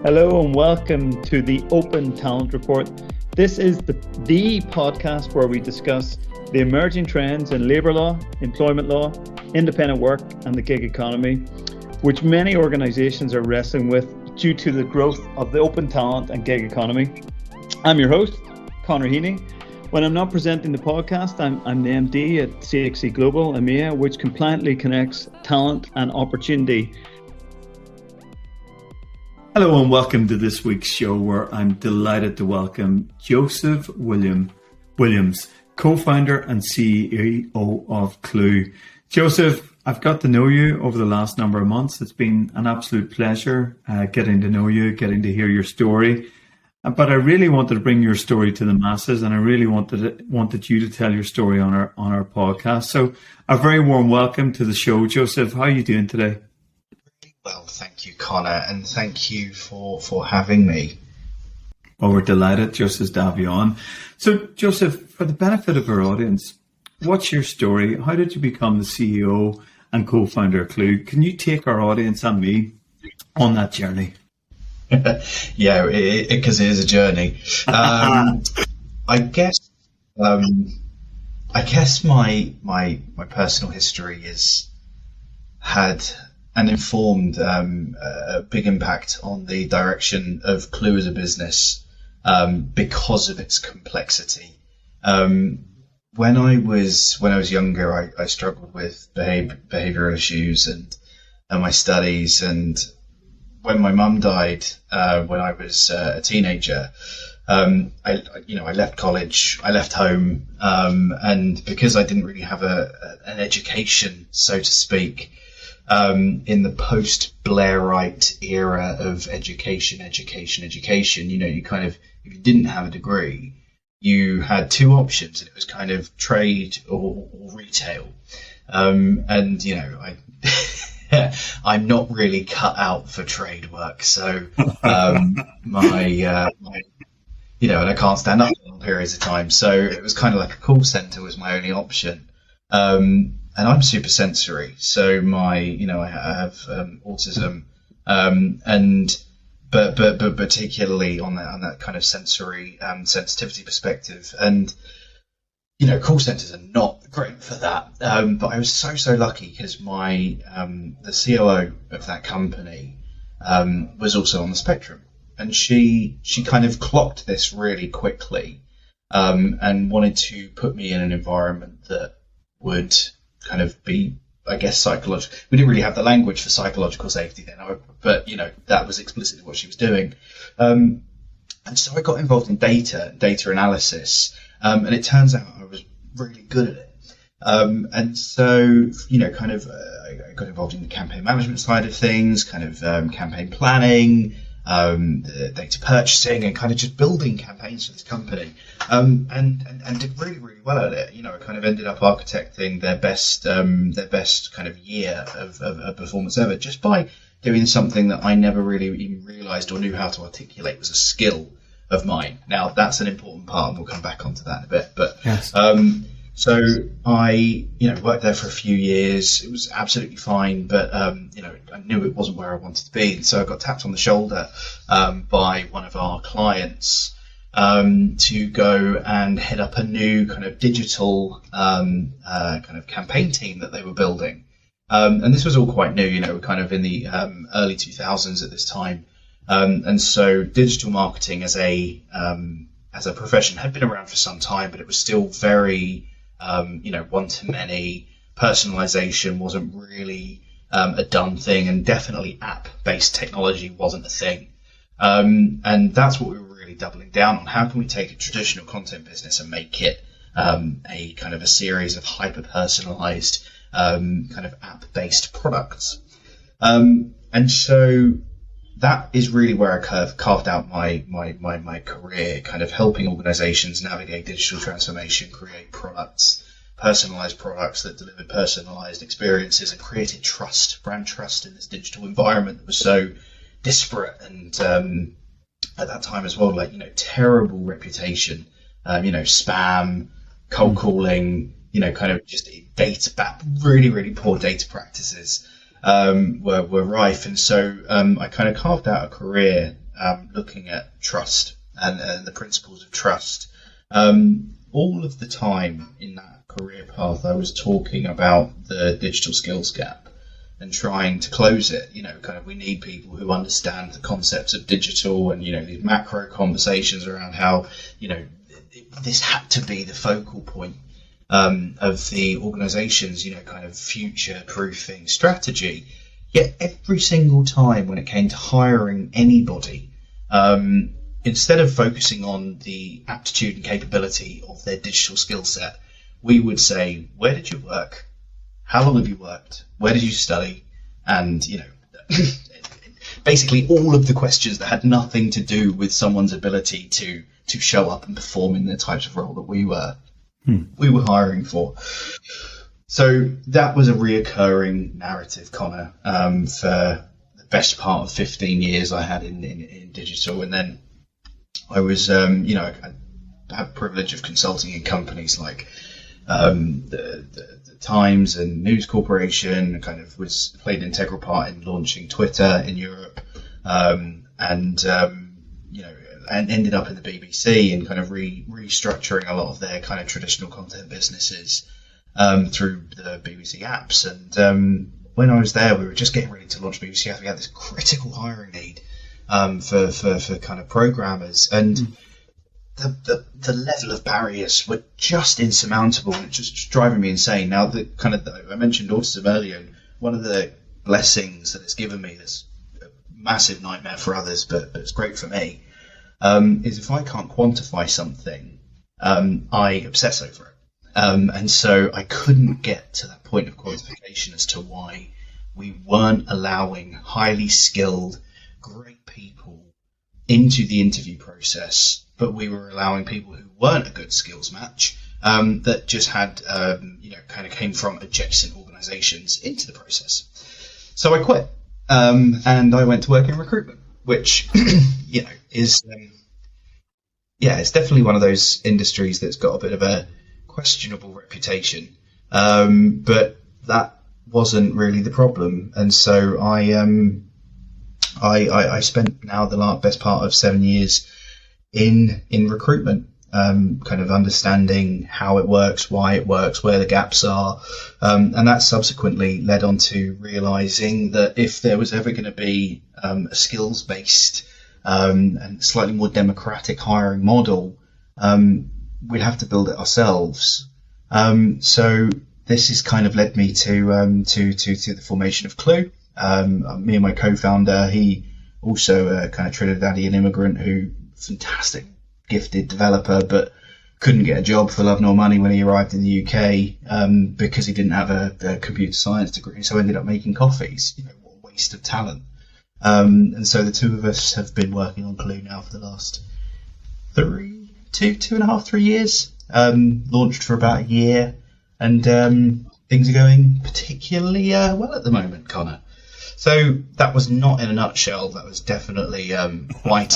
Hello and welcome to the Open Talent Report. This is the podcast where we discuss the emerging trends in labour law, employment law, independent work and the gig economy, which many organisations are wrestling with due to the growth of the open talent and gig economy. I'm your host, Conor Heaney. When I'm not presenting the podcast, I'm the MD at CXC Global, EMEA, which compliantly connects talent and opportunity. Hello and welcome to this week's show, where I'm delighted to welcome Joseph Williams, co-founder and CEO of Clu. Joseph, I've got to know you over the last number of months. It's been an absolute pleasure getting to know you, getting to hear your story. But I really wanted to bring your story to the masses, and I really wanted you to tell your story on our podcast. So a very warm welcome to the show, Joseph. How are you doing today? Well, thank you, Connor, and thank you for having me. Well, we're delighted just to have you on. So, Joseph, for the benefit of our audience, what's your story? How did you become the CEO and co-founder of Clu? Can you take our audience and me on that journey? Yeah, because it is a journey. I guess my personal history had and informed a big impact on the direction of Clu as a business because of its complexity. When I was younger, I struggled with behavioural issues and my studies. And when my mum died when I was a teenager, I left college, I left home, and because I didn't really have an education, so to speak, in the post-Blairite era of education, you kind of, if you didn't have a degree, you had two options, and it was kind of trade or retail. And, you know, I'm not really cut out for trade work. So, and I can't stand up for long periods of time. So it was kind of like a call center was my only option. And I'm super sensory, so I have autism, but particularly on that kind of sensory sensitivity perspective, and call centers are not great for that. But I was so lucky because the COO of that company was also on the spectrum, and she kind of clocked this really quickly, and wanted to put me in an environment that would kind of be, I guess, psychological. We didn't really have the language for psychological safety then, but that was explicitly what she was doing. And so I got involved in data analysis, and it turns out I was really good at it. And so, I got involved in the campaign management side of things, kind of campaign planning, the data purchasing, and kind of just building campaigns for this company, and did really well at it. I kind of ended up architecting their best kind of year of performance ever, just by doing something that I never really even realised or knew how to articulate was a skill of mine. Now that's an important part, and we'll come back onto that in a bit. But yes. So I, worked there for a few years. It was absolutely fine, but I knew it wasn't where I wanted to be. And so I got tapped on the shoulder by one of our clients to go and head up a new kind of digital kind of campaign team that they were building. And this was all quite new. We're kind of in the early 2000s at this time, and so digital marketing as a profession had been around for some time, but it was still very one-to-many. Personalization wasn't really a done thing, and definitely app-based technology wasn't a thing. And that's what we were really doubling down on. How can we take a traditional content business and make it a kind of a series of hyper-personalized kind of app-based products? And so that is really where I carved out my career, kind of helping organizations navigate digital transformation, create products, personalized products that delivered personalized experiences and created trust, brand trust in this digital environment that was so disparate and at that time as well, terrible reputation, spam, cold calling, kind of just really poor data practices were rife. And so I kind of carved out a career looking at trust and the principles of trust. All of the time in that career path, I was talking about the digital skills gap and trying to close it. We need people who understand the concepts of digital, and these macro conversations around how this had to be the focal point of the organization's future proofing strategy. Yet every single time when it came to hiring anybody, instead of focusing on the aptitude and capability of their digital skill set, we would say, where did you work? How long have you worked? Where did you study? And, basically all of the questions that had nothing to do with someone's ability to show up and perform in the types of role that we were hiring for. So that was a reoccurring narrative, Connor, for the best part of 15 years I had in digital. And then I was, I had the privilege of consulting in companies like the Times and News Corporation. Played an integral part in launching Twitter in Europe, and ended up in the BBC and restructuring a lot of their traditional content businesses through the BBC apps. And when I was there, we were just getting ready to launch BBC apps. We had this critical hiring need for programmers, and the level of barriers were just insurmountable, and it's just driving me insane. Now, I mentioned autism earlier, and one of the blessings that it's given me, that's a massive nightmare for others, but it's great for me, is if I can't quantify something, I obsess over it. And so I couldn't get to that point of quantification as to why we weren't allowing highly skilled, great people into the interview process, but we were allowing people who weren't a good skills match, that just had, came from adjacent organizations into the process. So I quit, and I went to work in recruitment, which, is, it's definitely one of those industries that's got a bit of a questionable reputation, but that wasn't really the problem. And so I spent now the best part of 7 years in recruitment, understanding how it works, why it works, where the gaps are, and that subsequently led on to realizing that if there was ever going to be a skills-based and slightly more democratic hiring model, we'd have to build it ourselves. So this has led me to the formation of Clu. Me and my co-founder, he also a Trinidadian immigrant who fantastic, gifted developer, but couldn't get a job for love nor money when he arrived in the UK, because he didn't have a computer science degree. So ended up making coffees. What a waste of talent. And so the two of us have been working on Clu now for the last 2.5-3 years. Launched for about a year, and things are going particularly well at the moment, Connor. So that was not in a nutshell. That was definitely quite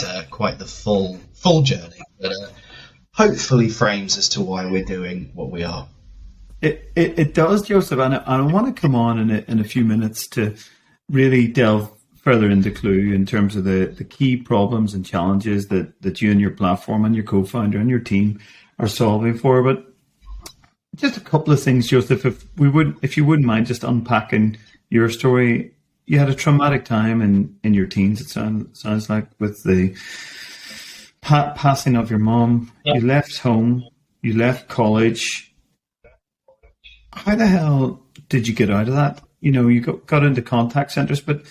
the full journey, but hopefully frames as to why we're doing what we are. It does, Joseph, and I want to come on in a few minutes to really delve further into Clu in terms of the key problems and challenges that you and your platform and your co-founder and your team are solving for. But just a couple of things, Joseph, if you wouldn't mind just unpacking your story. You had a traumatic time in your teens, it sounds like, with the passing of your mom. Yeah. You left home, you left college. How the hell did you get out of that? You got into contact centers, but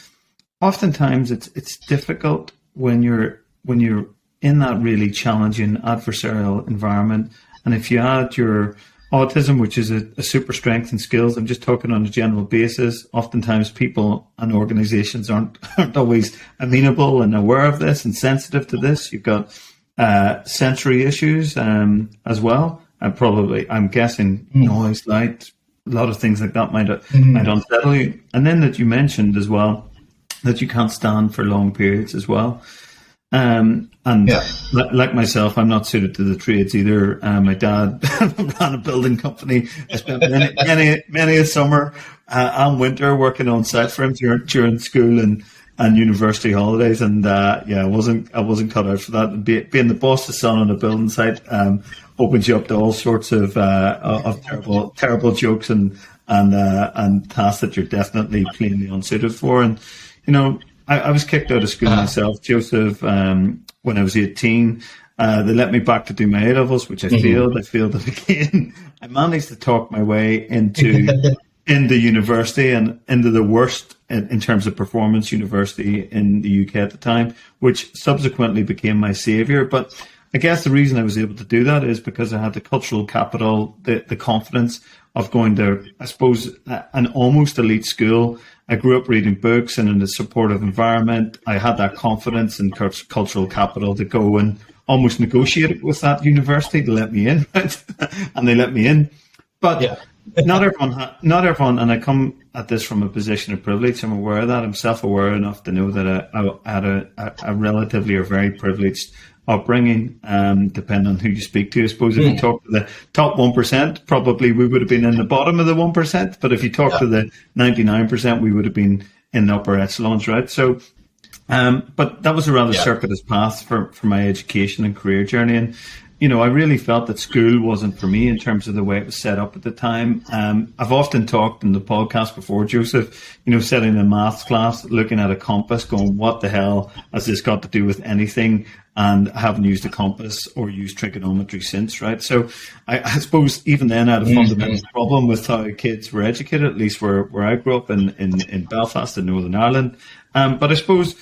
oftentimes it's difficult when you're in that really challenging adversarial environment. And if you add your autism, which is a super strength and skills, I'm just talking on a general basis, oftentimes people and organizations aren't always amenable and aware of this and sensitive to this. You've got sensory issues as well. And probably, I'm guessing, noise, light, a lot of things like that might unsettle you. And then that you mentioned as well that you can't stand for long periods as well. Like myself, I'm not suited to the trades either. My dad ran a building company. I spent many a summer and winter working on site for him during school, and and university holidays, and I wasn't cut out for that. Being the boss of son on a building site opens you up to all sorts of terrible jokes and tasks that you're definitely plainly unsuited for. And I was kicked out of school myself, Joseph, when I was 18. They let me back to do my A-levels, which I failed. I failed it again. I managed to talk my way into university, and into the worst in terms of performance university in the UK at the time, which subsequently became my savior. But I guess the reason I was able to do that is because I had the cultural capital, the confidence of going to, I suppose, an almost elite school. I grew up reading books and in a supportive environment. I had that confidence and cultural capital to go and almost negotiate with that university to let me in, right? And they let me in. But not everyone, and I come at this from a position of privilege. I'm aware of that. I'm self-aware enough to know that I had a relatively or very privileged upbringing, depending on who you speak to. I suppose if you talk to the top 1%, probably we would have been in the bottom of the 1%. But if you talk to the 99%, we would have been in the upper echelons, right? So, but that was a rather circuitous path for my education and career journey. And, I really felt that school wasn't for me in terms of the way it was set up at the time. I've often talked in the podcast before, Joseph, sitting in a maths class, looking at a compass, going, what the hell has this got to do with anything? And I haven't used a compass or used trigonometry since, right? So I suppose even then I had a fundamental problem with how kids were educated, at least where I grew up in Belfast in Northern Ireland. But I suppose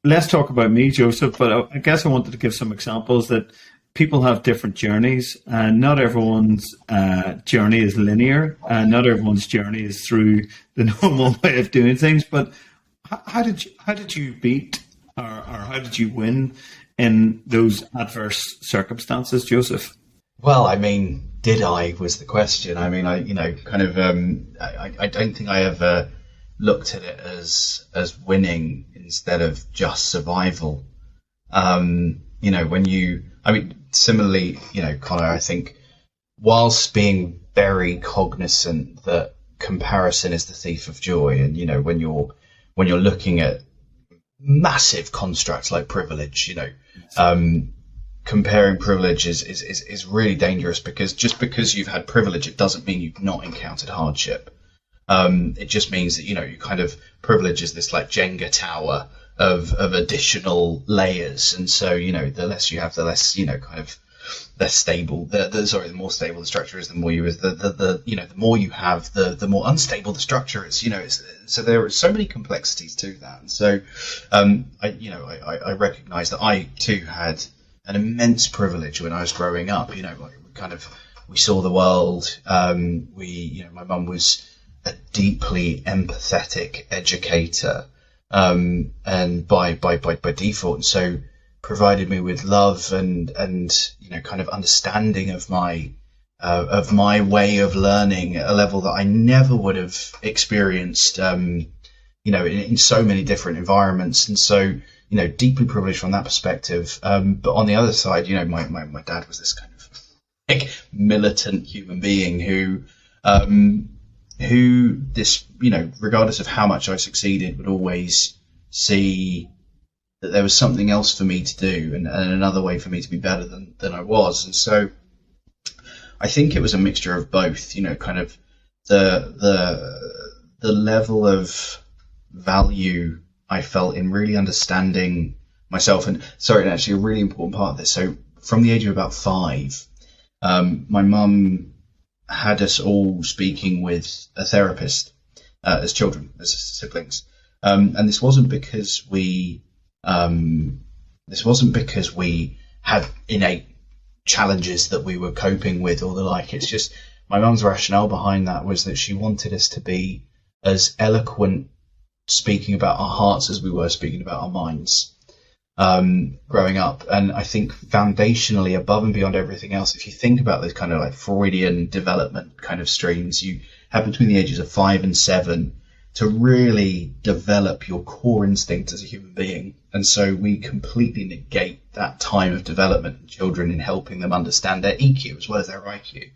let's talk about me, Joseph, but I guess I wanted to give some examples that people have different journeys, and not everyone's journey is linear, and not everyone's journey is through the normal way of doing things. But how did you beat or how did you win in those adverse circumstances, Joseph? Well, I mean, did I was the question. I mean, I don't think I ever looked at it as winning instead of just survival. Similarly, Connor, I think whilst being very cognizant that comparison is the thief of joy, and when you're looking at massive constructs like privilege, comparing privilege is really dangerous, because just because you've had privilege, it doesn't mean you've not encountered hardship. It just means that you kind of privilege is this like Jenga tower of additional layers, and so the less you have, the less kind of less stable. The more stable the structure is, the more the more you have, the more unstable the structure is. So there are so many complexities to that. And so I recognise that I too had an immense privilege when I was growing up. We saw the world. My mum was a deeply empathetic educator. And by default, and so provided me with love and kind of understanding of my way of learning at a level that I never would have experienced, in so many different environments. And so, deeply privileged from that perspective. But on the other side, my dad was this kind of like militant human being who this, regardless of how much I succeeded, would always see that there was something else for me to do, and another way for me to be better than I was. And so I think it was a mixture of both, kind of the level of value I felt in really understanding myself. And sorry, actually a really important part of this. So from the age of about 5, my mum had us all speaking with a therapist as children, as siblings, and this wasn't because we had innate challenges that we were coping with or the like. It's just my mum's rationale behind that was that she wanted us to be as eloquent speaking about our hearts as we were speaking about our minds. Growing up. And I think foundationally, above and beyond everything else, if you think about this kind of like Freudian development kind of streams, you have between the ages of 5 and 7 to really develop your core instinct as a human being. And so we completely negate that time of development in children in helping them understand their EQ as well as their IQ.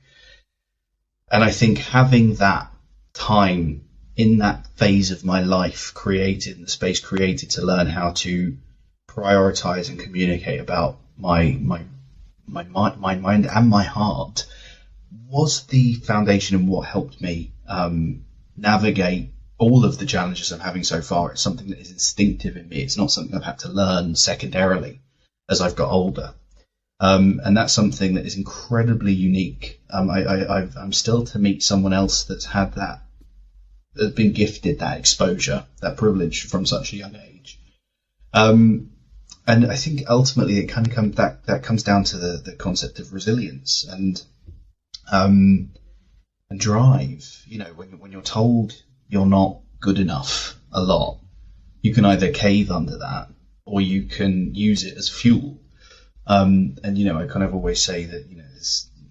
And I think having that time in that phase of my life created, the space created to learn how to prioritize and communicate about my mind and my heart, was the foundation and what helped me navigate all of the challenges I'm having so far. It's something that is instinctive in me. It's not something I've had to learn secondarily as I've got older. And that's something that is incredibly unique. I'm still to meet someone else that's had that, that's been gifted that exposure, that privilege from such a young age. And I think ultimately it kind of comes down to the concept of resilience and drive. You know, when you're told you're not good enough a lot, you can either cave under that or you can use it as fuel. And, you know, I kind of always say that, you know,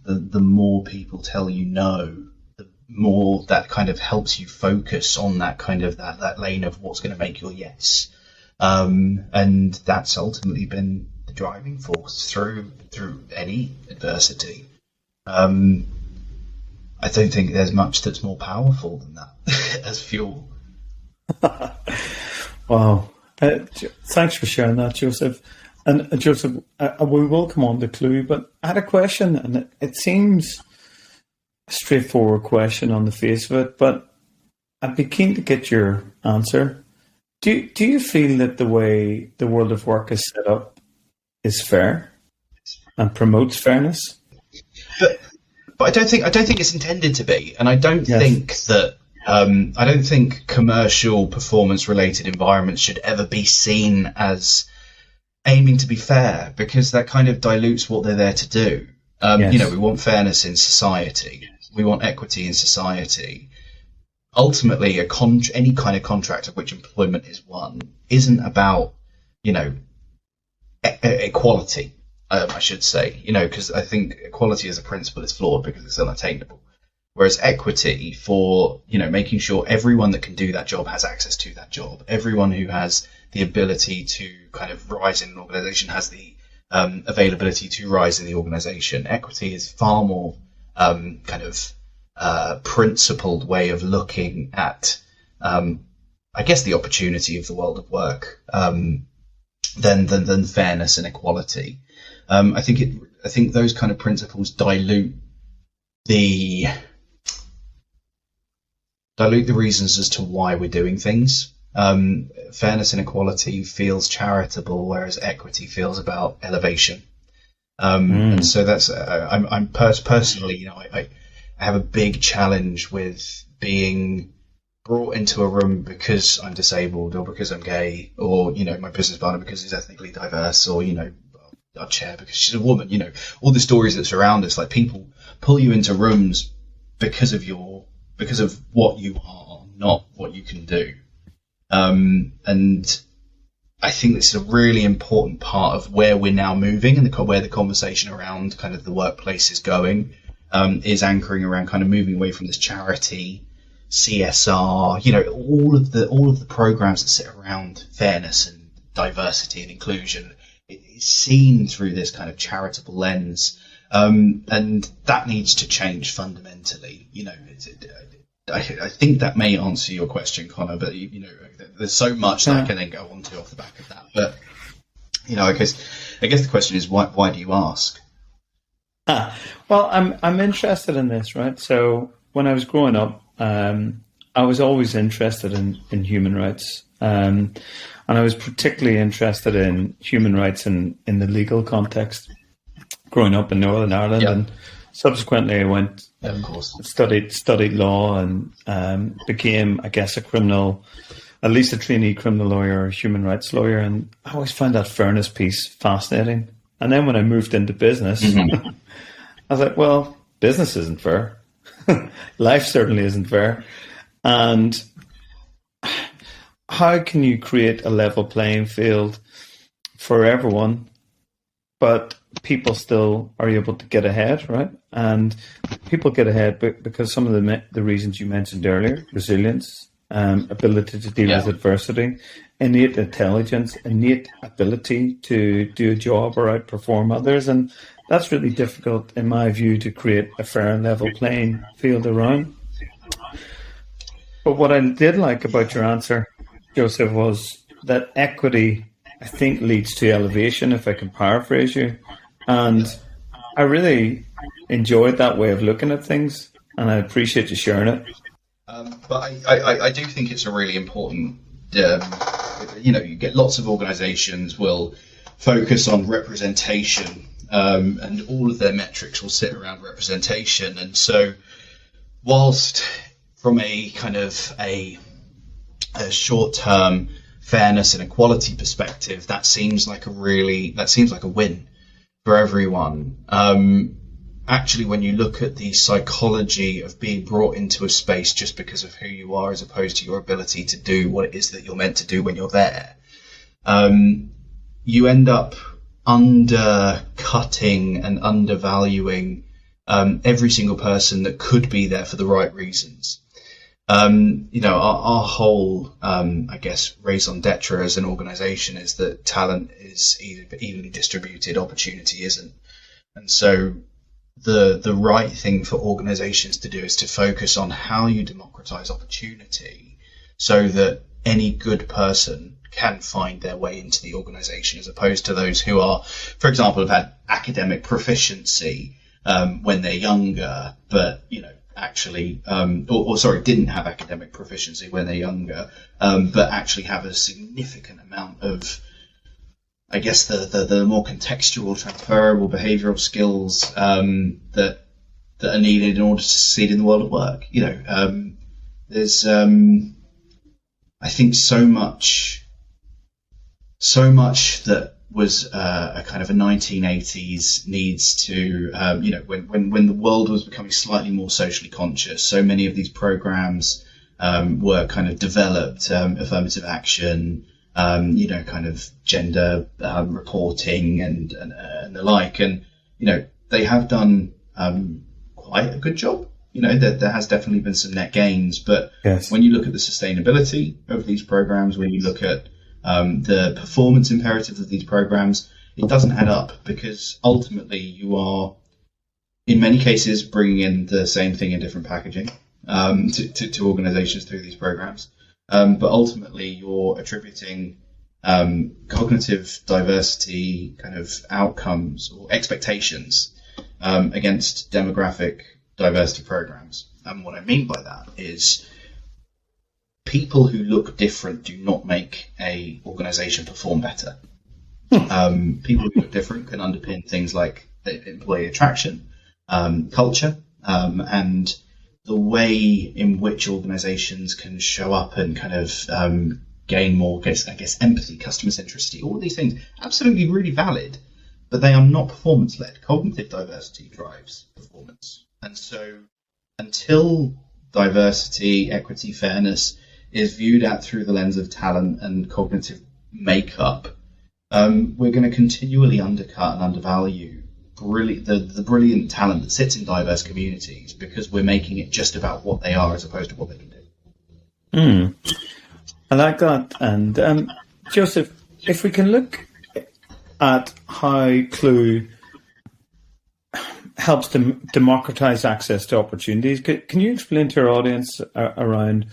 the more people tell you no, the more that kind of helps you focus on that kind of that lane of what's going to make your yes. And that's ultimately been the driving force through any adversity. I don't think there's much that's more powerful than that as fuel. Wow. Thanks for sharing that, Joseph. And Joseph, we will come on to Clu, but I had a question, and it seems a straightforward question on the face of it, but I'd be keen to get your answer. Do you feel that the way the world of work is set up is fair and promotes fairness? But I don't think it's intended to be, and I don't think that I don't think commercial performance-related environments should ever be seen as aiming to be fair, because that kind of dilutes what they're there to do. You know, we want fairness in society, we want equity in society. Ultimately, any kind of contract of which employment is one isn't about, you know, equality. I should say, you know, because I think equality as a principle is flawed because it's unattainable. Whereas equity, for, you know, making sure everyone that can do that job has access to that job, everyone who has the ability to kind of rise in an organization has the availability to rise in the organization. Equity is far more kind of principled way of looking at, I guess, the opportunity of the world of work than fairness and equality. I think those kind of principles dilute the reasons as to why we're doing things. Fairness and equality feels charitable, whereas equity feels about elevation. And so that's I'm personally, you know, I have a big challenge with being brought into a room because I'm disabled or because I'm gay, or, you know, my business partner because he's ethnically diverse, or, you know, our chair because she's a woman. You know, all the stories that surround us, like people pull you into rooms because of what you are, not what you can do. And I think this is a really important part of where we're now moving, and where the conversation around kind of the workplace is going, is anchoring around kind of moving away from this charity, CSR, you know, all of the programs that sit around fairness and diversity and inclusion. It's seen through this kind of charitable lens, and that needs to change fundamentally. You know, I think that may answer your question, Connor, but, you know, there's so much that I can then go on to off the back of that. But, you know, I guess the question is, why do you ask? Well, I'm interested in this, right? So when I was growing up, I was always interested in human rights. And I was particularly interested in human rights in the legal context, growing up in Northern Ireland. And subsequently I went and studied law and became, I guess, at least a trainee criminal lawyer or human rights lawyer. And I always found that fairness piece fascinating. And then when I moved into business, I was like, well, business isn't fair. Life certainly isn't fair. And how can you create a level playing field for everyone, but people still are able to get ahead, right? And people get ahead because some of the reasons you mentioned earlier: resilience, ability to deal with adversity, innate intelligence, innate ability to do a job or outperform others. And that's really difficult, in my view, to create a fair and level playing field around. But what I did like about your answer, Joseph, was that equity, I think, leads to elevation, if I can paraphrase you. And I really enjoyed that way of looking at things, and I appreciate you sharing it. But I do think it's a really important, you get lots of organizations will focus on representation, and all of their metrics will sit around representation. And so whilst from a kind of a short-term fairness and equality perspective, that seems like a win for everyone. Actually, when you look at the psychology of being brought into a space just because of who you are, as opposed to your ability to do what it is that you're meant to do when you're there, you end up undercutting and undervaluing every single person that could be there for the right reasons. Our whole, raison d'etre as an organization is that talent is evenly distributed, opportunity isn't. And so the right thing for organizations to do is to focus on how you democratize opportunity so that any good person can find their way into the organization, as opposed to those who are, for example, have had academic proficiency when they're younger, but, actually, didn't have academic proficiency when they're younger, but actually have a significant amount of, I guess, the more contextual, transferable behavioural skills that are needed in order to succeed in the world of work. There's, I think, so much that was a kind of a 1980s needs to, when the world was becoming slightly more socially conscious, so many of these programs were kind of developed, affirmative action, kind of gender reporting and the like. And, they have done quite a good job. There has definitely been some net gains. But yes, when you look at the sustainability of these programs, when you look at the performance imperative of these programs, it doesn't add up, because ultimately you are, in many cases, bringing in the same thing in different packaging to organizations through these programs. But ultimately you're attributing cognitive diversity kind of outcomes or expectations against demographic diversity programs. And what I mean by that is, people who look different do not make a organization perform better. People who look different can underpin things like employee attraction, culture, and the way in which organizations can show up and kind of gain more, I guess, empathy, customer centricity, all of these things, absolutely really valid, but they are not performance-led. Cognitive diversity drives performance. And so until diversity, equity, fairness is viewed at through the lens of talent and cognitive makeup, we're going to continually undercut and undervalue the brilliant talent that sits in diverse communities, because we're making it just about what they are as opposed to what they can do. I like that. And Joseph, if we can look at how Clu helps to democratize access to opportunities, can you explain to our audience around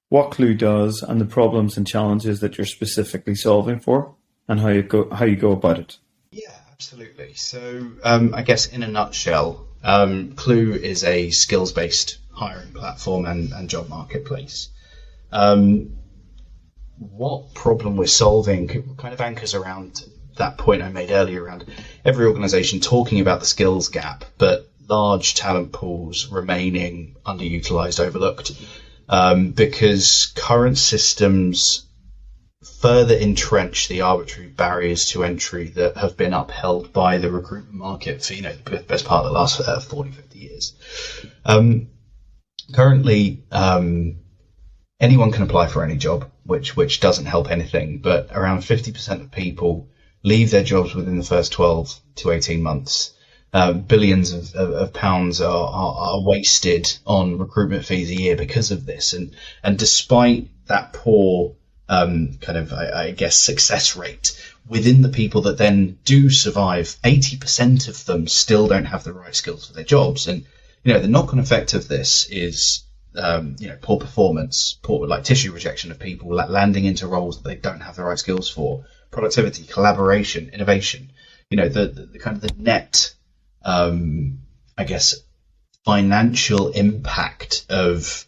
what Clu does and the problems and challenges that you're specifically solving for, and how you go about it? Yeah, absolutely. So I guess in a nutshell, Clu is a skills-based hiring platform and job marketplace. What problem we're solving kind of anchors around that point I made earlier around every organization talking about the skills gap, but large talent pools remaining underutilized, overlooked. Because current systems further entrench the arbitrary barriers to entry that have been upheld by the recruitment market for, the best part of the last 40, 50 years. Currently, anyone can apply for any job, which doesn't help anything, but around 50% of people leave their jobs within the first 12 to 18 months. Billions of pounds are wasted on recruitment fees a year because of this. And despite that poor success rate within the people that then do survive, 80% of them still don't have the right skills for their jobs. And, the knock-on effect of this is poor performance, poor like tissue rejection of people, like landing into roles that they don't have the right skills for, productivity, collaboration, innovation. The kind of the net, I guess, financial impact of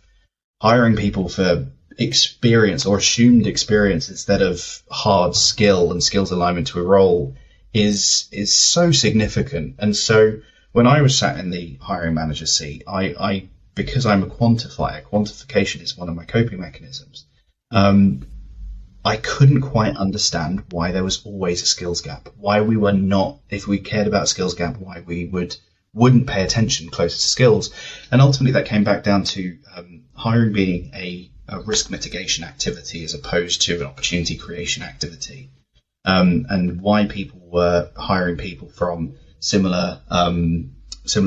hiring people for experience or assumed experience instead of hard skill and skills alignment to a role is so significant. And so when I was sat in the hiring manager seat, I because I'm a quantifier, quantification is one of my coping mechanisms. I couldn't quite understand why there was always a skills gap, why we were not, if we cared about skills gap, why we wouldn't pay attention closer to skills. And ultimately that came back down to hiring being a risk mitigation activity as opposed to an opportunity creation activity, and why people were hiring people from similar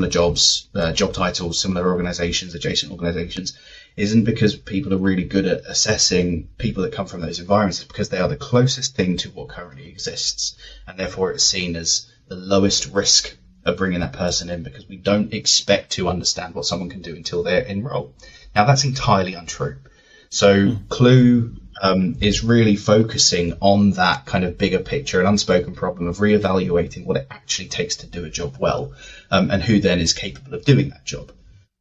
jobs, job titles, similar organizations, adjacent organizations, isn't because people are really good at assessing people that come from those environments. It's because they are the closest thing to what currently exists, and therefore it's seen as the lowest risk of bringing that person in, because we don't expect to understand what someone can do until they're in role. Now that's entirely untrue. So Clu is really focusing on that kind of bigger picture, an unspoken problem of reevaluating what it actually takes to do a job well, and who then is capable of doing that job.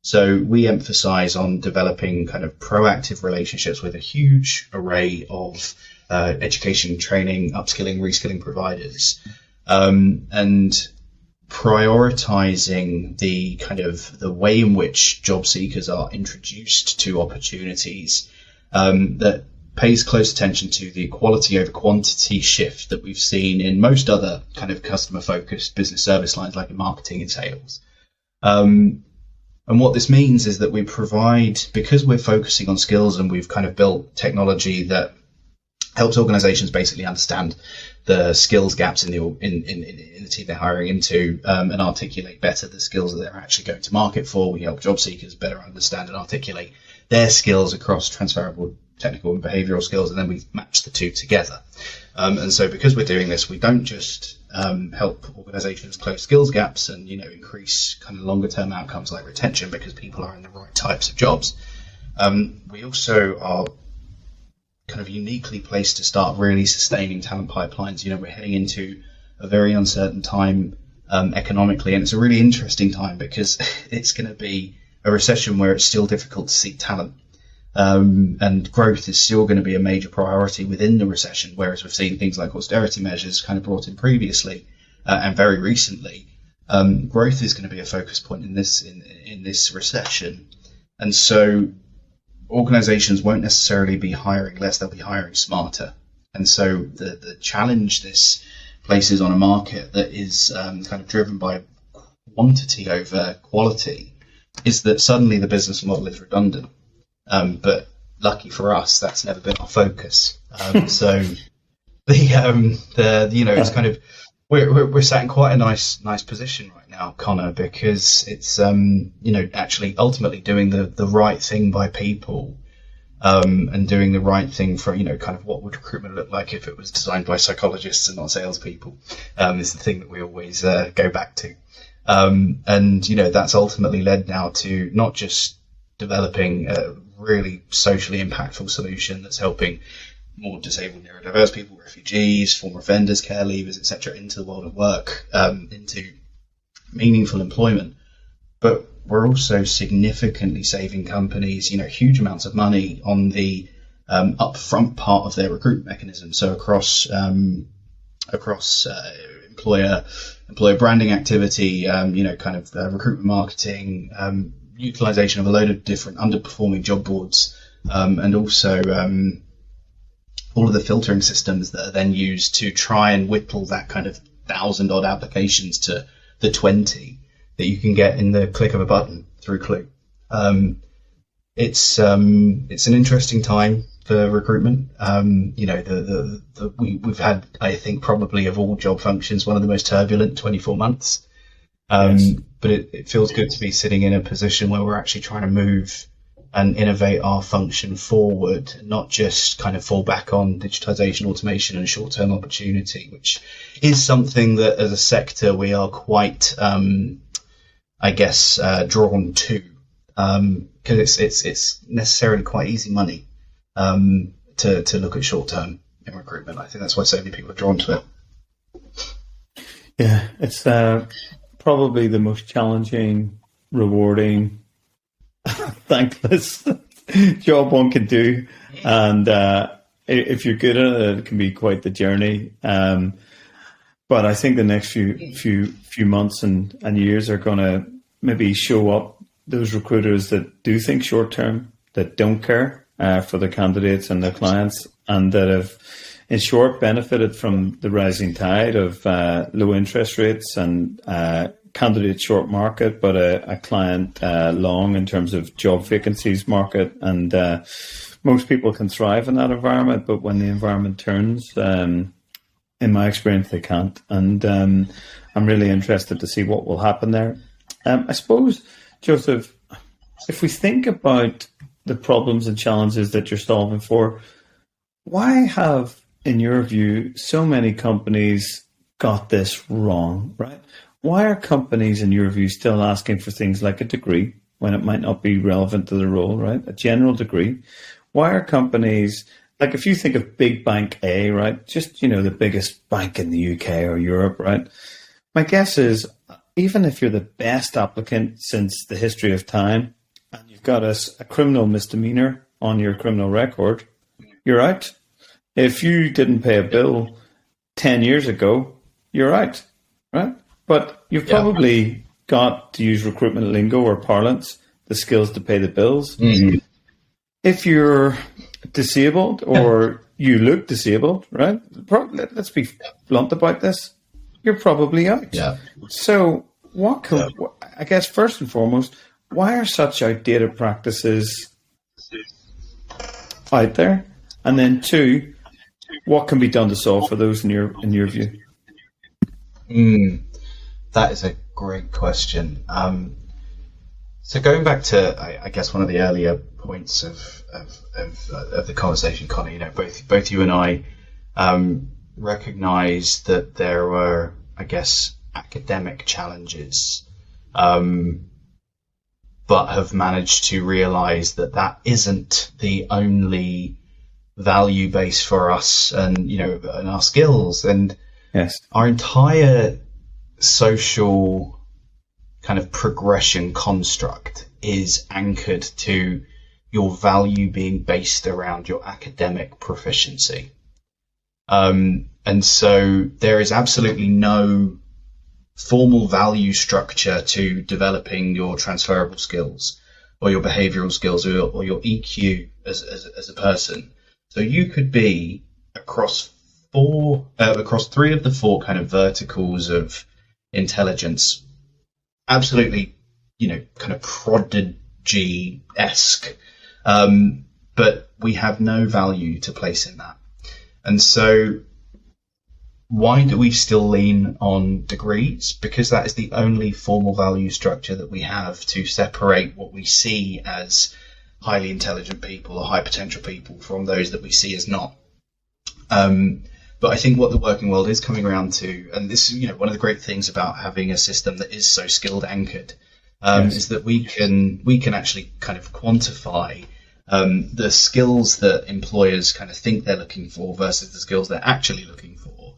So we emphasize on developing kind of proactive relationships with a huge array of education, training, upskilling, reskilling providers, and prioritizing the kind of the way in which job seekers are introduced to opportunities, that pays close attention to the quality over quantity shift that we've seen in most other kind of customer focused business service lines like in marketing and sales. And what this means is that we provide, because we're focusing on skills and we've kind of built technology that helps organizations basically understand the skills gaps in the team they're hiring into, and articulate better the skills that they're actually going to market for. We help job seekers better understand and articulate their skills across transferable technical and behavioral skills, and then we match the two together. And so because we're doing this, we don't just help organizations close skills gaps and increase kind of longer term outcomes like retention because people are in the right types of jobs. We also are kind of uniquely placed to start really sustaining talent pipelines. We're heading into a very uncertain time economically, and it's a really interesting time because it's going to be a recession where it's still difficult to seek talent. And growth is still going to be a major priority within the recession, whereas we've seen things like austerity measures kind of brought in previously and very recently. Growth is going to be a focus point in this recession, and so organizations won't necessarily be hiring less; they'll be hiring smarter. And so the challenge this places on a market that is kind of driven by quantity over quality is that suddenly the business model is redundant. But lucky for us, that's never been our focus. So it's kind of we're sat in quite a nice position right now, Connor, because it's actually ultimately doing the right thing by people, and doing the right thing for kind of what would recruitment look like if it was designed by psychologists and not salespeople, is the thing that we always go back to, and that's ultimately led now to not just developing a really socially impactful solution that's helping more disabled, neurodiverse people, refugees, former offenders, care leavers, etc., into the world of work, into meaningful employment. But we're also significantly saving companies, huge amounts of money on the upfront part of their recruitment mechanism. So across employer branding activity, recruitment marketing, utilization of a load of different underperforming job boards, and also all of the filtering systems that are then used to try and whittle that kind of 1,000 odd applications to the 20 that you can get in the click of a button through Clu. It's an interesting time for recruitment. We've had, I think, probably of all job functions, one of the most turbulent 24 months. Yes. But it feels good to be sitting in a position where we're actually trying to move and innovate our function forward, not just kind of fall back on digitization, automation, and short-term opportunity, which is something that as a sector we are quite, drawn to. because it's necessarily quite easy money to look at short term in recruitment. I think that's why so many people are drawn to it. Yeah, it's probably the most challenging, rewarding, thankless job one can do, and if you're good at it, it can be quite the journey. But I think the next few months and years are going to maybe show up those recruiters that do think short term, that don't care for their candidates and their clients, and that have, in short, benefited from the rising tide of low interest rates and candidate short market, but a client long in terms of job vacancies market. And most people can thrive in that environment, but when the environment turns, in my experience, they can't. And I'm really interested to see what will happen there. I suppose, Joseph, if we think about the problems and challenges that you're solving for, why have, in your view, so many companies got this wrong, right? Why are companies, in your view, still asking for things like a degree when it might not be relevant to the role, right? A general degree. Why are companies, like if you think of big bank A, right? Just, the biggest bank in the UK or Europe, right? My guess is, even if you're the best applicant since the history of time, and you've got a criminal misdemeanor on your criminal record, you're out. If you didn't pay a bill 10 years ago, you're out, right? But you've probably got, to use recruitment lingo or parlance, the skills to pay the bills. Mm-hmm. If you're disabled or you look disabled, right? Let's be blunt about this. You're probably out. Yeah. So I guess first and foremost, why are such outdated practices out there? And then two, what can be done to solve for those in your view? That is a great question. So going back to, I guess, one of the earlier points of the conversation, Connor, both you and I recognise that there were, I guess, academic challenges, but have managed to realise that isn't the only value base for us, and and our skills, and yes, our entire social kind of progression construct is anchored to your value being based around your academic proficiency. And so there is absolutely no formal value structure to developing your transferable skills or your behavioral skills or your EQ as a person. So you could be across three of the four kind of verticals of intelligence, absolutely, kind of prodigy-esque, but we have no value to place in that. And so why do we still lean on degrees? Because that is the only formal value structure that we have to separate what we see as highly intelligent people or high potential people from those that we see as not. But I think what the working world is coming around to, and this is, one of the great things about having a system that is so skilled anchored, yes, is that we can actually kind of quantify the skills that employers kind of think they're looking for versus the skills they're actually looking for.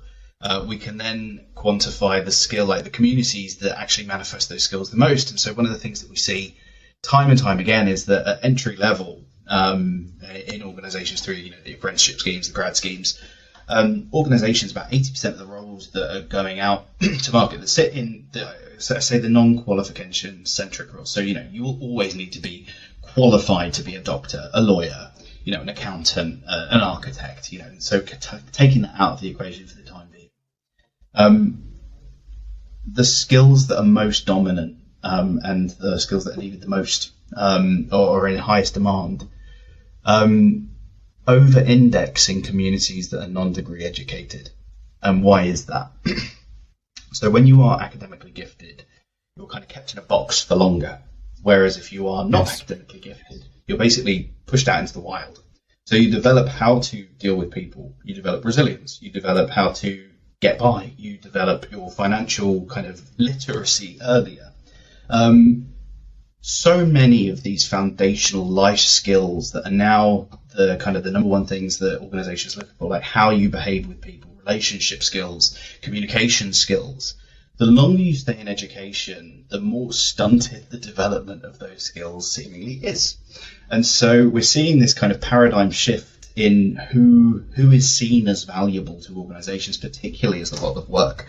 We can then quantify the skill, like the communities that actually manifest those skills the most. And so one of the things that we see time and time again is that at entry level in organizations through the apprenticeship schemes, the grad schemes, organizations, about 80% of the roles that are going out to market that sit in the non-qualification centric roles. So you will always need to be qualified to be a doctor, a lawyer, an accountant, an architect, so taking that out of the equation for the time being. The skills that are most dominant and the skills that are needed the most or in highest demand over-index in communities that are non-degree educated. And why is that? So when you are academically gifted, you're kind of kept in a box for longer. Whereas if you are not academically gifted, you're basically pushed out into the wild. So you develop how to deal with people. You develop resilience. You develop how to get by. You develop your financial kind of literacy earlier. so many of these foundational life skills that are now the kind of the number one things that organizations look for, like how you behave with people, relationship skills, communication skills. The longer you stay in education, the more stunted the development of those skills seemingly is. And so we're seeing this kind of paradigm shift in who is seen as valuable to organizations, particularly as a lot of work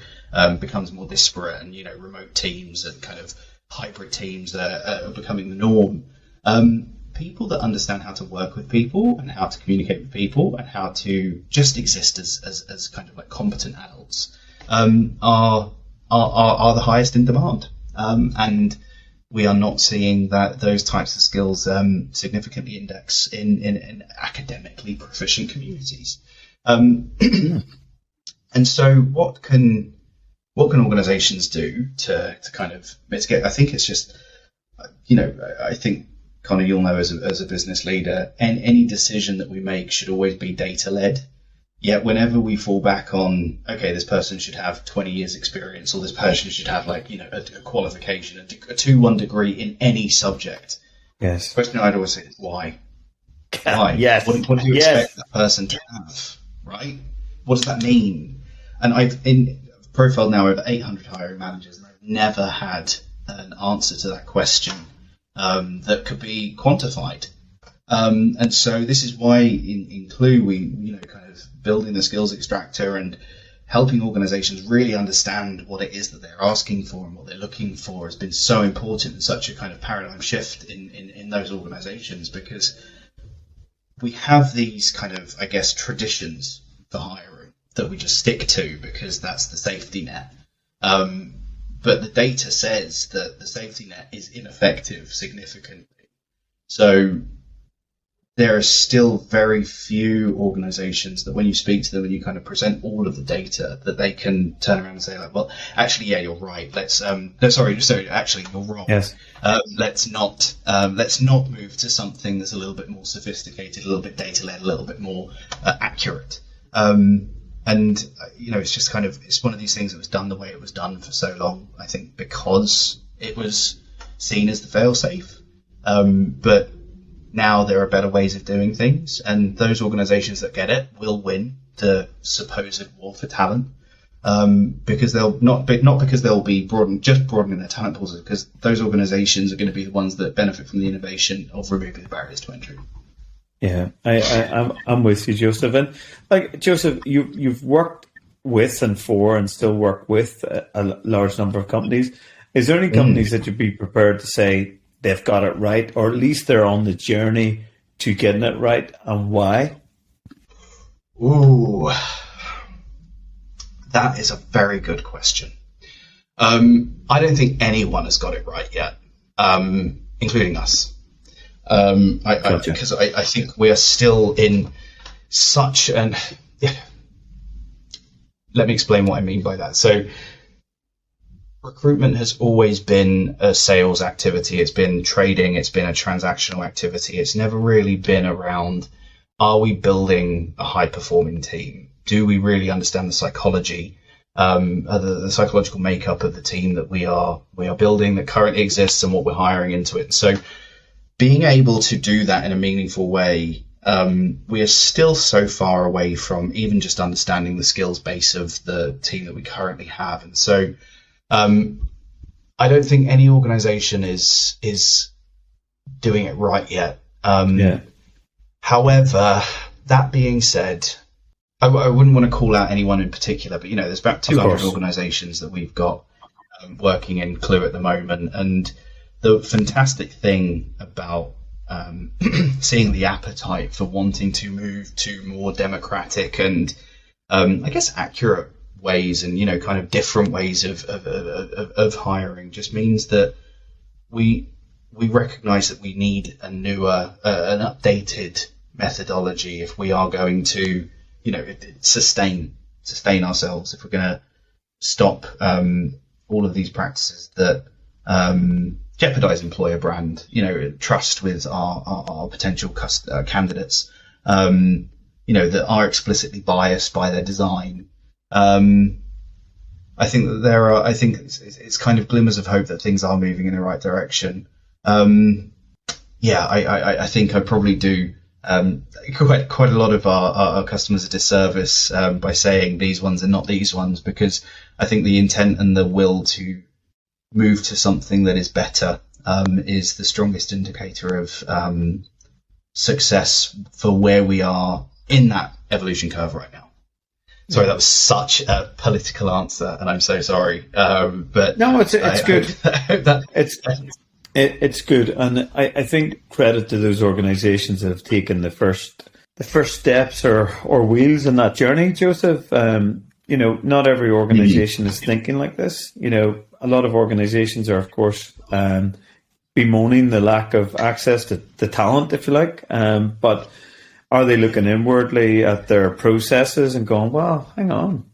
becomes more disparate, and remote teams and kind of hybrid teams are becoming the norm. People that understand how to work with people and how to communicate with people and how to just exist as kind of like competent adults are the highest in demand, and we are not seeing that those types of skills significantly index in academically proficient communities. And so, what can organisations do to kind of mitigate? I think it's just, I think, Connor, you'll know as a business leader, and any decision that we make should always be data led. Yet whenever we fall back on, okay, this person should have 20 years experience, or this person should have a qualification, a 2-1 degree in any subject. Yes. The question I'd always say is why? Why? Yes. What do you expect that person to have, right? What does that mean? And I've profiled now over 800 hiring managers, and I've never had an answer to that question that could be quantified. And so this is why in Clu we kind of building the skills extractor and helping organizations really understand what it is that they're asking for and what they're looking for has been so important, and such a kind of paradigm shift in those organizations, because we have these kind of, I guess, traditions for hiring that we just stick to because that's the safety net. But the data says that the safety net is ineffective significantly. So there are still very few organizations that when you speak to them and you kind of present all of the data, that they can turn around and say, like, well, actually, yeah, you're right. Let's, actually, you're wrong. Yes. Let's not move to something that's a little bit more sophisticated, a little bit data led, a little bit more accurate. And it's just kind of, it's one of these things that was done the way it was done for so long, I think, because it was seen as the fail safe. But now there are better ways of doing things, and those organizations that get it will win the supposed war for talent, because they'll not because they'll be broadening their talent pools, because those organizations are going to be the ones that benefit from the innovation of removing the barriers to entry. Yeah, I'm with you, Joseph. And like Joseph, you've worked with and for and still work with a large number of companies. Is there any companies that you'd be prepared to say they've got it right, or at least they're on the journey to getting it right, and why? Ooh, that is a very good question. I don't think anyone has got it right yet, including us. Gotcha. Because I think we are still in such an... Yeah. Let me explain what I mean by that. So recruitment has always been a sales activity. It's been trading. It's been a transactional activity. It's never really been around, are we building a high-performing team? Do we really understand the psychology, the psychological makeup of the team that we are building, that currently exists, and what we're hiring into it? So being able to do that in a meaningful way, we are still so far away from even just understanding the skills base of the team that we currently have. And so I don't think any organization is doing it right yet. However, that being said, I wouldn't want to call out anyone in particular, but there's about 200 organizations that we've got working in Clu at the moment. And the fantastic thing about seeing the appetite for wanting to move to more democratic and I guess accurate ways, and kind of different ways of hiring, just means that we recognize that we need a newer, an updated methodology if we are going to sustain ourselves, if we're going to stop all of these practices that jeopardize employer brand, trust with our potential candidates, that are explicitly biased by their design. I think that it's kind of glimmers of hope that things are moving in the right direction. I think I probably do quite a lot of our customers a disservice by saying these ones are not these ones, because I think the intent and the will to move to something that is better is the strongest indicator of success for where we are in that evolution curve right now. Sorry, that was such a political answer, and I'm so sorry. But no, it's good. It's good, and I think credit to those organisations that have taken the first steps or wheels in that journey, Joseph. Not every organisation is thinking like this. A lot of organisations are, of course, bemoaning the lack of access to the talent, if you like, but are they looking inwardly at their processes and going, well, hang on,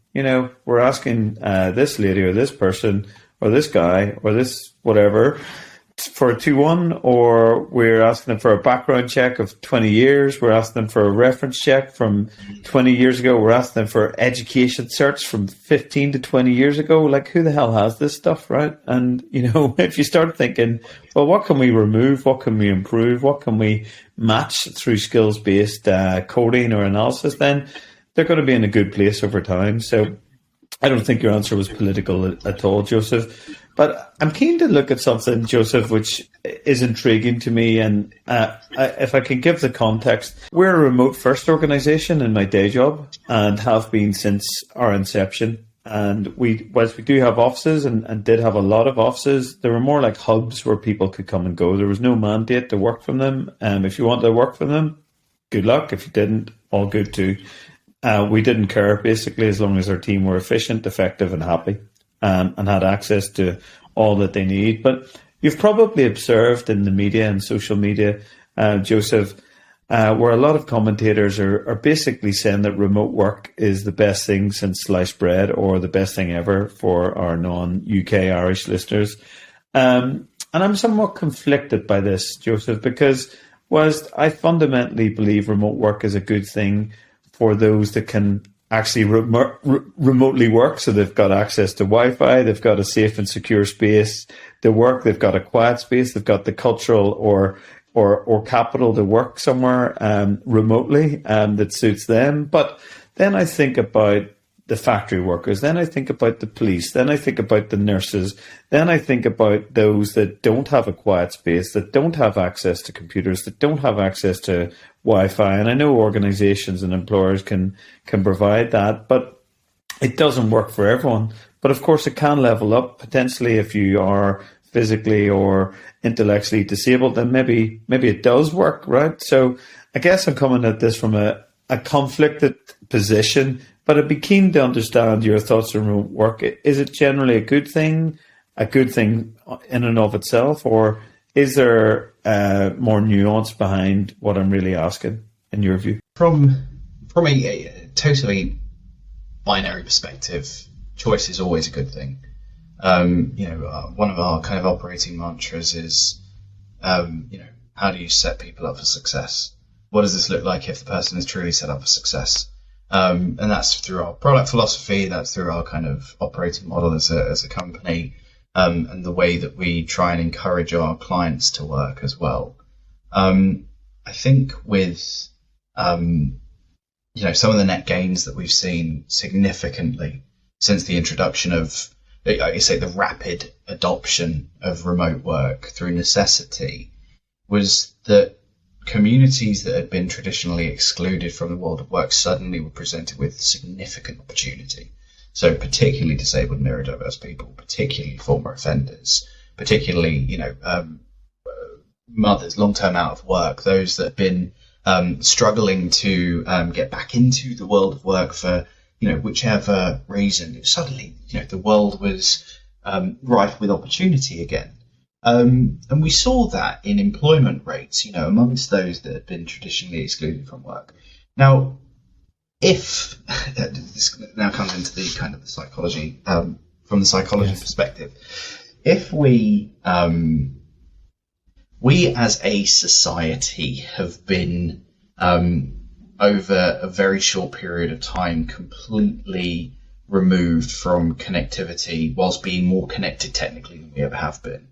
we're asking this lady or this person or this guy or this whatever for a 2-1, or we're asking them for a background check of 20 years. We're asking them for a reference check from 20 years ago. We're asking them for education certs from 15 to 20 years ago. Like, who the hell has this stuff, right? And, if you start thinking, well, what can we remove? What can we improve? What can we match through skills-based coding or analysis? Then they're going to be in a good place over time. So I don't think your answer was political at all, Joseph. But I'm keen to look at something, Joseph, which is intriguing to me. And if I can give the context, we're a remote-first organisation in my day job and have been since our inception. And whilst we do have offices and did have a lot of offices, there were more like hubs where people could come and go. There was no mandate to work from them. If you wanted to work from them, good luck. If you didn't, all good too. We didn't care, basically, as long as our team were efficient, effective and happy. And had access to all that they need. But you've probably observed in the media and social media, Joseph, where a lot of commentators are basically saying that remote work is the best thing since sliced bread, or the best thing ever for our non-UK Irish listeners. And I'm somewhat conflicted by this, Joseph, because whilst I fundamentally believe remote work is a good thing for those that can actually remotely work, so they've got access to Wi-Fi, they've got a safe and secure space to work, they've got a quiet space, they've got the cultural or capital to work somewhere remotely that suits them. But then I think about the factory workers, then I think about the police, then I think about the nurses, then I think about those that don't have a quiet space, that don't have access to computers, that don't have access to Wi-Fi. And I know organizations and employers can provide that, but it doesn't work for everyone. But of course, it can level up potentially if you are physically or intellectually disabled, then maybe it does work, right? So I guess I'm coming at this from a conflicted position, but I'd be keen to understand your thoughts on remote work. Is it generally a good thing in and of itself, or is there more nuance behind what I'm really asking, in your view? From a totally binary perspective, choice is always a good thing. One of our kind of operating mantras is, how do you set people up for success? What does this look like if the person is truly set up for success? And that's through our product philosophy, that's through our kind of operating model as a company, and the way that we try and encourage our clients to work as well. I think with some of the net gains that we've seen significantly since the introduction of, I say, the rapid adoption of remote work through necessity, was that communities that had been traditionally excluded from the world of work suddenly were presented with significant opportunity. So particularly disabled and neurodiverse people, particularly former offenders, particularly, mothers long-term out of work, those that have been struggling to get back into the world of work for, whichever reason. Suddenly, the world was rife with opportunity again. And we saw that in employment rates, amongst those that had been traditionally excluded from work. Now, if this now comes into the kind of the psychology, from the psychology perspective, if we as a society have been over a very short period of time completely removed from connectivity, whilst being more connected technically than we ever have been.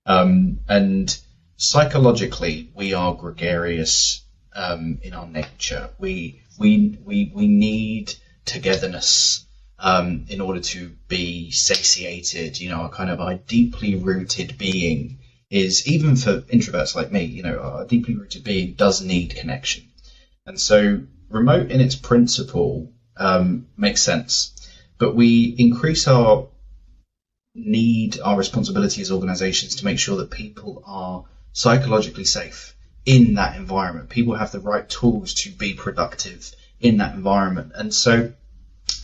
And psychologically, we are gregarious in our nature. We need togetherness in order to be satiated. Our deeply rooted being is, even for introverts like me, our deeply rooted being does need connection. And so remote in its principle makes sense, but we increase our responsibility as organizations to make sure that people are psychologically safe in that environment. People have the right tools to be productive in that environment. And so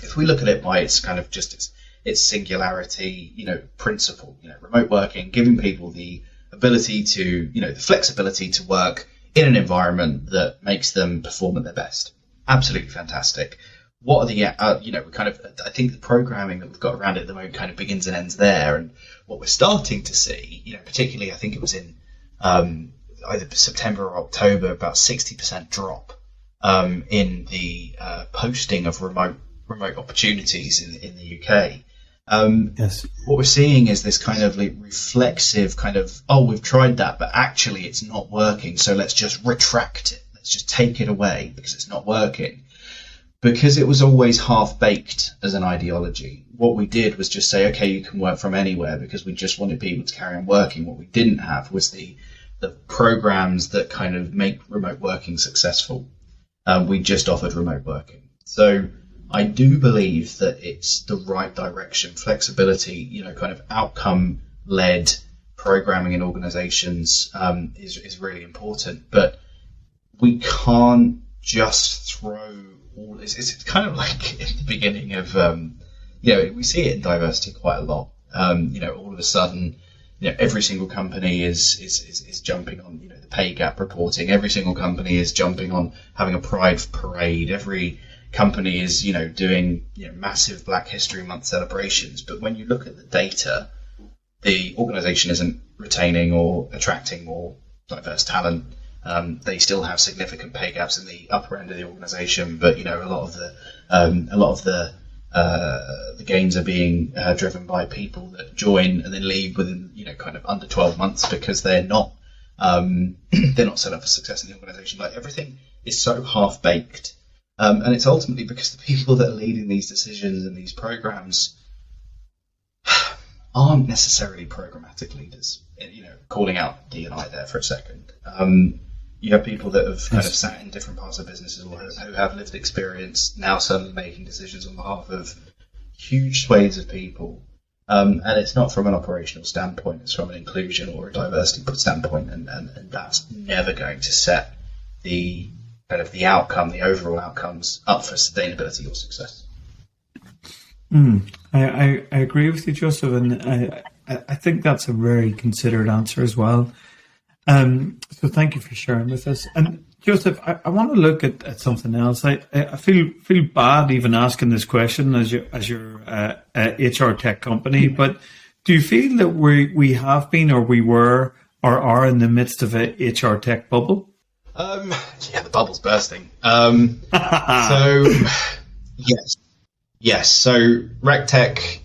if we look at it by its kind of just its singularity, principle, remote working, giving people the ability to, the flexibility to work in an environment that makes them perform at their best. Absolutely fantastic. What are the, I think the programming that we've got around it at the moment kind of begins and ends there. And what we're starting to see, particularly I think it was in either September or October, about 60% drop in the posting of remote opportunities in the UK. Yes. What we're seeing is this kind of reflexive kind of, we've tried that, but actually it's not working. So let's just retract it. Let's just take it away because it's not working. Because it was always half-baked as an ideology, what we did was just say, okay, you can work from anywhere, because we just wanted people to carry on working. What we didn't have was the programs that kind of make remote working successful. We just offered remote working. So I do believe that it's the right direction. Flexibility, kind of outcome-led programming in organizations is really important. But we can't just throw all this. It's kind of like in the beginning of, we see it in diversity quite a lot. All of a sudden, every single company is jumping on, the pay gap reporting. Every single company is jumping on having a pride parade. Every company is, doing, massive Black History Month celebrations. But when you look at the data, the organization isn't retaining or attracting more diverse talent. They still have significant pay gaps in the upper end of the organization, but a lot of the gains are being driven by people that join and then leave within kind of under 12 months because they're not set up for success in the organization. Like, everything is so half baked, and it's ultimately because the people that are leading these decisions and these programs aren't necessarily programmatic leaders. Calling out D&I there for a second. You have people that have kind of sat in different parts of businesses or who have lived experience now suddenly making decisions on behalf of huge swathes of people. And it's not from an operational standpoint, it's from an inclusion or a diversity standpoint. And that's never going to set the kind of the outcome, the overall outcomes up for sustainability or success. I agree with you, Joseph, and I think that's a very considered answer as well. So thank you for sharing with us. And Joseph, I want to look at something else. I feel bad even asking this question as your HR tech company, but do you feel that we have been, or we were, or are in the midst of a HR tech bubble? The bubble's bursting. So yes. So RecTech,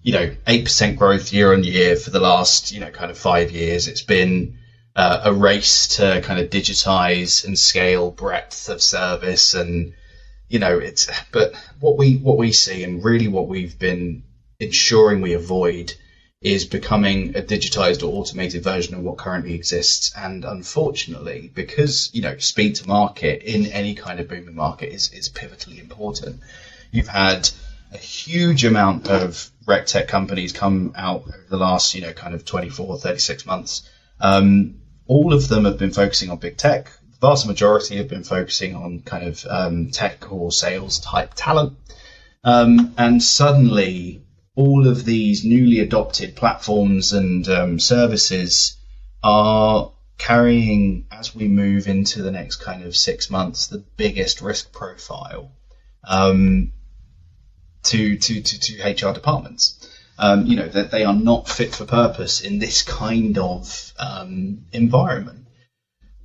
8% growth year on year for the last, kind of 5 years. It's been a race to kind of digitize and scale breadth of service, and but what we see, and really what we've been ensuring we avoid, is becoming a digitized or automated version of what currently exists. And unfortunately, because speed to market in any kind of booming market is pivotally important, you've had a huge amount of RecTech companies come out over the last kind of 24 36 months. All of them have been focusing on big tech. The vast majority have been focusing on kind of tech or sales type talent. And suddenly, all of these newly adopted platforms and services are carrying, as we move into the next kind of 6 months, the biggest risk profile to HR departments. That they are not fit for purpose in this kind of environment.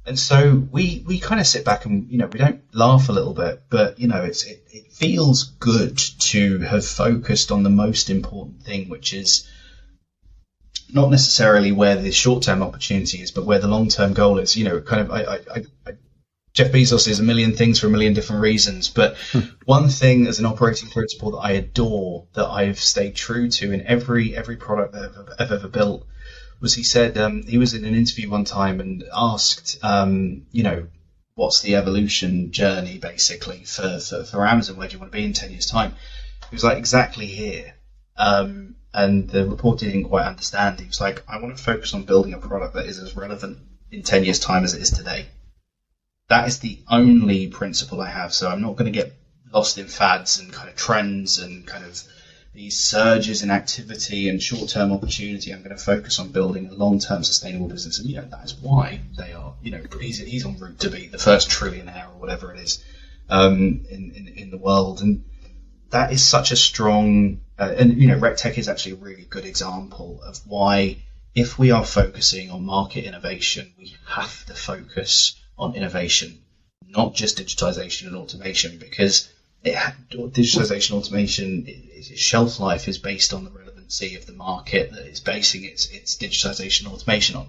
And so we kind of sit back and, we don't laugh a little bit, but, it feels good to have focused on the most important thing, which is not necessarily where the short-term opportunity is, but where the long-term goal is. Jeff Bezos is a million things for a million different reasons, but one thing as an operating principle that I adore, that I've stayed true to in every product that I've ever built, was he said, he was in an interview one time and asked, what's the evolution journey basically for Amazon? Where do you want to be in 10 years' time? He was like, exactly here. And the reporter didn't quite understand. He was like, I want to focus on building a product that is as relevant in 10 years' time as it is today. That is the only principle I have. So I'm not going to get lost in fads and kind of trends and kind of these surges in activity and short-term opportunity. I'm going to focus on building a long-term sustainable business. And, that is why they are, he's en route to be the first trillionaire or whatever it is in the world. And that is such a strong, RecTech is actually a really good example of why, if we are focusing on market innovation, we have to focus on innovation, not just digitization and automation, because digitization automation, its shelf life is based on the relevancy of the market that it's basing its digitization automation on.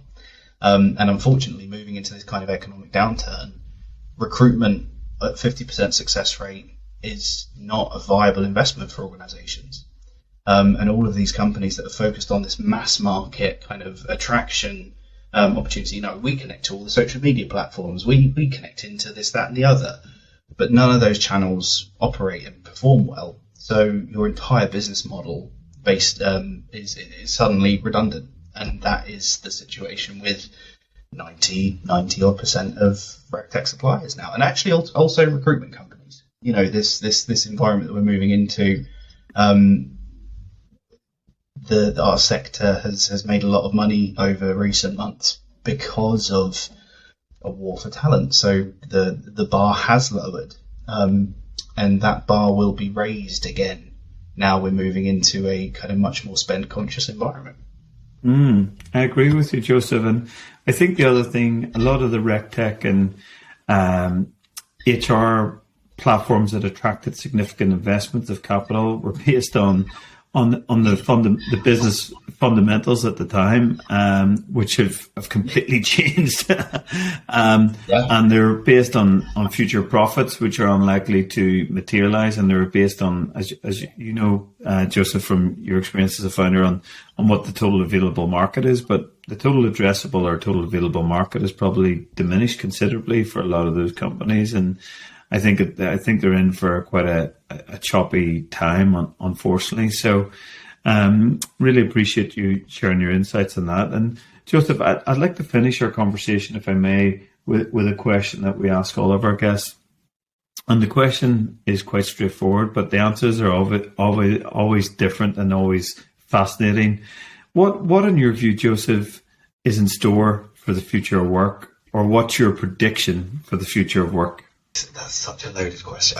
And unfortunately, moving into this kind of economic downturn, recruitment at 50% success rate is not a viable investment for organizations. And all of these companies that are focused on this mass market kind of attraction opportunity, we connect to all the social media platforms, we connect into this, that, and the other, but none of those channels operate and perform well. So your entire business model is suddenly redundant, and that is the situation with 90 odd % of RecTech suppliers now, and actually also recruitment companies. This environment that we're moving into. Our sector has made a lot of money over recent months because of a war for talent. So the bar has lowered, and that bar will be raised again. Now we're moving into a kind of much more spend conscious environment. I agree with you, Joseph. And I think the other thing, a lot of the RecTech and HR platforms that attracted significant investments of capital were based on the business fundamentals at the time, which have completely changed. And they're based on future profits, which are unlikely to materialize. And they're based on, as you know, Joseph, from your experience as a founder, on what the total available market is. But the total addressable or total available market is probably diminished considerably for a lot of those companies. And I think they're in for quite a choppy time, unfortunately. So, really appreciate you sharing your insights on that. And Joseph, I'd like to finish our conversation, if I may, with a question that we ask all of our guests. And the question is quite straightforward, but the answers are always different and always fascinating. What, in your view, Joseph, is in store for the future of work, or what's your prediction for the future of work? That's such a loaded question.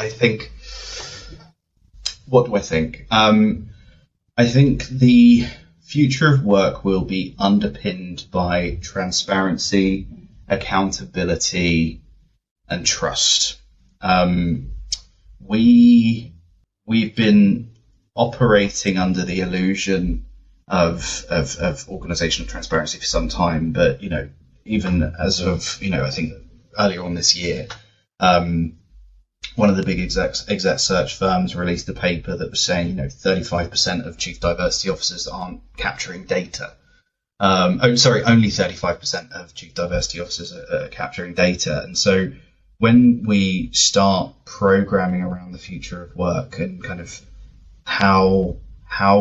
What do I think? I think the future of work will be underpinned by transparency, accountability, and trust. We've been operating under the illusion of organizational transparency for some time, but even as of I think earlier on this year, one of the big exec search firms released a paper that was saying 35% of chief diversity officers aren't capturing data. Only 35% of chief diversity officers are capturing data. And so when we start programming around the future of work and kind of how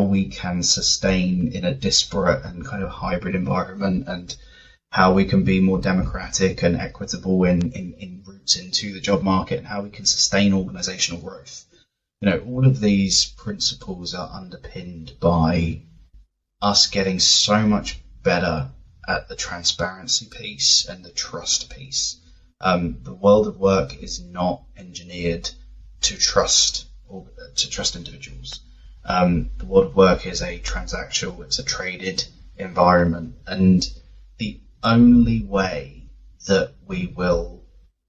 we can sustain in a disparate and kind of hybrid environment, and how we can be more democratic and equitable in routes into the job market, and how we can sustain organizational growth. All of these principles are underpinned by us getting so much better at the transparency piece and the trust piece. The world of work is not engineered to trust individuals. The world of work is a transactional, it's a traded environment, and the only way that we will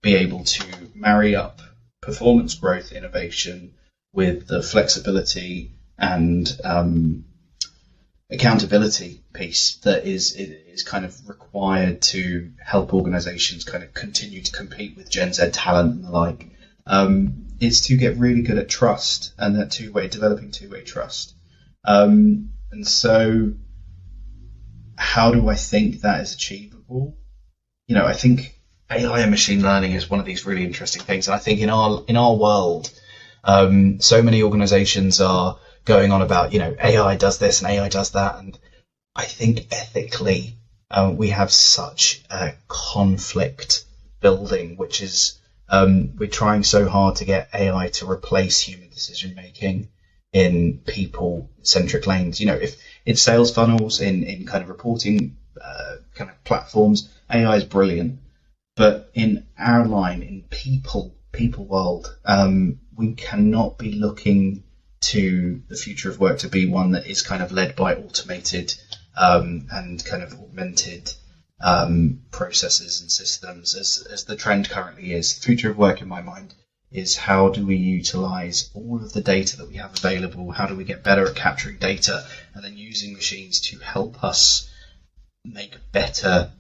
be able to marry up performance growth innovation with the flexibility and accountability piece that is kind of required to help organizations kind of continue to compete with Gen Z talent and the like, is to get really good at trust and that developing two-way trust. And so how do I think that is achievable? I think AI and machine learning is one of these really interesting things. And I think in our world, so many organizations are going on about, AI does this and AI does that. And I think ethically, we have such a conflict building, which is we're trying so hard to get AI to replace human decision making in people-centric lanes. If it's sales funnels, in kind of reporting kind of platforms, AI is brilliant. But in our line, in people world, we cannot be looking to the future of work to be one that is kind of led by automated and kind of augmented processes and systems as the trend currently is. The future of work, in my mind, is how do we utilize all of the data that we have available? How do we get better at capturing data and then using machines to help us make better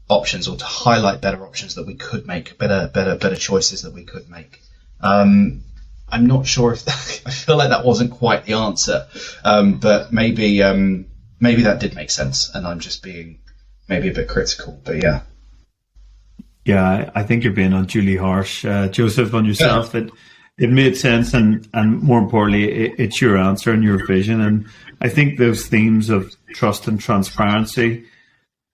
options, or to highlight better options that we could make, better choices that we could make. I'm not sure if I feel like that wasn't quite the answer, but maybe that did make sense, and I'm just being maybe a bit critical. But yeah. Yeah, I think you're being unduly harsh, Joseph, on yourself. Yeah. It made sense, and more importantly, it's your answer and your vision. And I think those themes of trust and transparency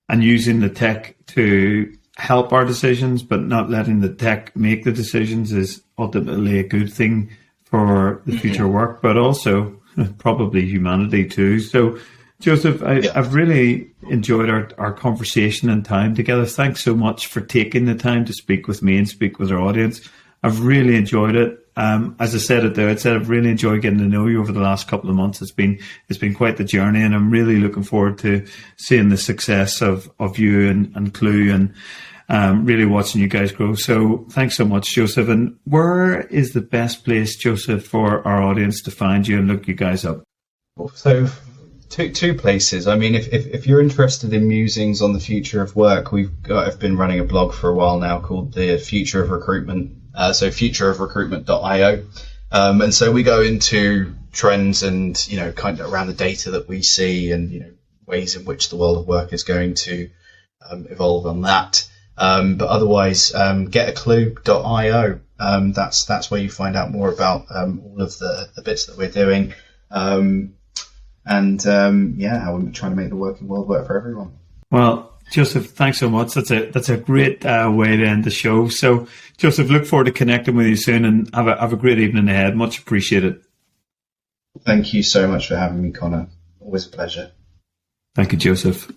and using the tech to help our decisions, but not letting the tech make the decisions, is ultimately a good thing for the future work, but also probably humanity too. So, Joseph, I've really enjoyed our conversation and time together. Thanks so much for taking the time to speak with me and speak with our audience. I've really enjoyed it. As I said at the outset, I've really enjoyed getting to know you over the last couple of months. It's been quite the journey, and I'm really looking forward to seeing the success of you and Clu, and really watching you guys grow. So thanks so much, Joseph. And where is the best place, Joseph, for our audience to find you and look you guys up? So two places. I mean, if you're interested in musings on the future of work, I've been running a blog for a while now called The Future of Recruitment. So futureofrecruitment.io. And so we go into trends and, kind of around the data that we see and, ways in which the world of work is going to evolve on that. But otherwise, getaclue.io. That's where you find out more about all of the bits that we're doing. How we're trying to make the working world work for everyone. Well, Joseph, thanks so much. That's a great way to end the show. So, Joseph, look forward to connecting with you soon, and have a great evening ahead. Much appreciated. Thank you so much for having me, Connor. Always a pleasure. Thank you, Joseph.